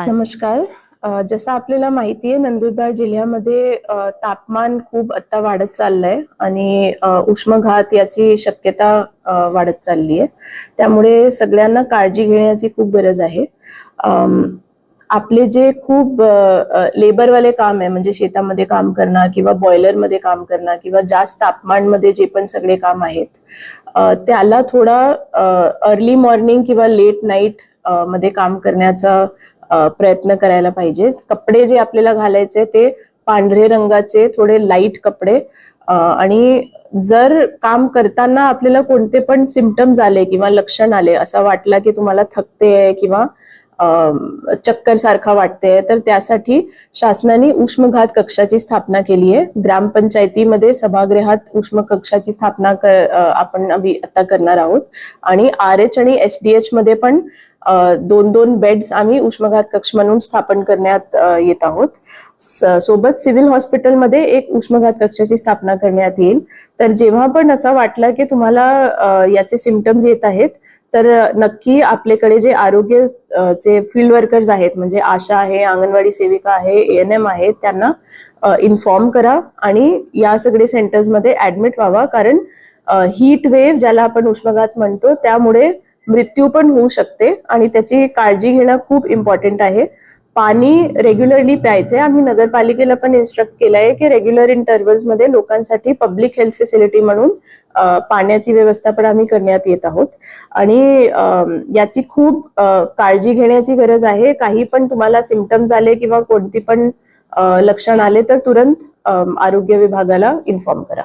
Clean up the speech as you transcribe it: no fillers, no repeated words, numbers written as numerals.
नमस्कार. जसं आपल्याला माहिती आहे, नंदुरबार जिल्ह्यामध्ये तापमान खूप आता वाढत चाललंय आणि उष्माघात याची शक्यता वाढत चालली आहे. त्यामुळे सगळ्यांना काळजी घेण्याची खूप गरज आहे. आपले जे खूप लेबरवाले काम आहे, म्हणजे शेतामध्ये काम करणं किंवा बॉयलरमध्ये काम करणं किंवा जास्त तापमानमध्ये जे पण सगळे काम आहेत, त्याला थोडा अर्ली मॉर्निंग किंवा लेट नाईट मध्ये काम करण्याचा प्रयत्न करायला पाहिजे. कपडे जे आपल्याला घालायचे ते पांढरे रंगाचे थोडे लाईट कपडे, आणि जर काम करताना आपल्याला कोणते पण सिम्पटम्स आले किंवा लक्षण आले, असं वाटला की तुम्हाला थकते किंवा चक्कर सारखा वाटते, तर त्यासाठी शासनाने उष्मघात कक्षाची स्थापना केली आहे. ग्रामपंचायतीमध्ये सभागृहात उष्म कक्षाची स्थापना आपण आता करणार आहोत आणि RH आणि SDH मध्ये पण 2-2 बेड्स आम्ही उष्मघात कक्ष म्हणून स्थापन करण्यात येत आहोत. सोबत सिव्हिल हॉस्पिटलमध्ये एक उष्मघात कक्षाची स्थापना करण्यात येईल. तर जेव्हा पण असं वाटलं की तुम्हाला याचे सिम्पटम्स येत आहेत, तर नक्की आपल्याकडे जे आरोग्यचे फील्ड वर्कर्स आहेत, म्हणजे आशा आहे, अंगणवाडी सेविका आहे, ANM आहे, त्यांना इन्फॉर्म करा आणि या सगळे सेंटर्समध्ये ऍडमिट व्हावा. कारण हीट वेव्ह ज्याला आपण उष्माघात म्हणतो, त्यामुळे मृत्यू पण होऊ शकते आणि त्याची काळजी घेणं खूप इम्पॉर्टंट आहे. पाणी रेग्युलरली प्यायचंय. आम्ही नगरपालिकेला पण इन्स्ट्रक्ट केलंय की रेग्युलर इंटरव्हल्स मध्ये लोकांसाठी पब्लिक हेल्थ फॅसिलिटी म्हणून पाण्याची व्यवस्था पण आम्ही करण्यात येत आहोत आणि याची खूप काळजी घेण्याची गरज आहे. काही पण तुम्हाला सिम्पटम्स आले किंवा कोणती पण लक्षण आले, तर तुरंत आरोग्य विभागाला इन्फॉर्म करा.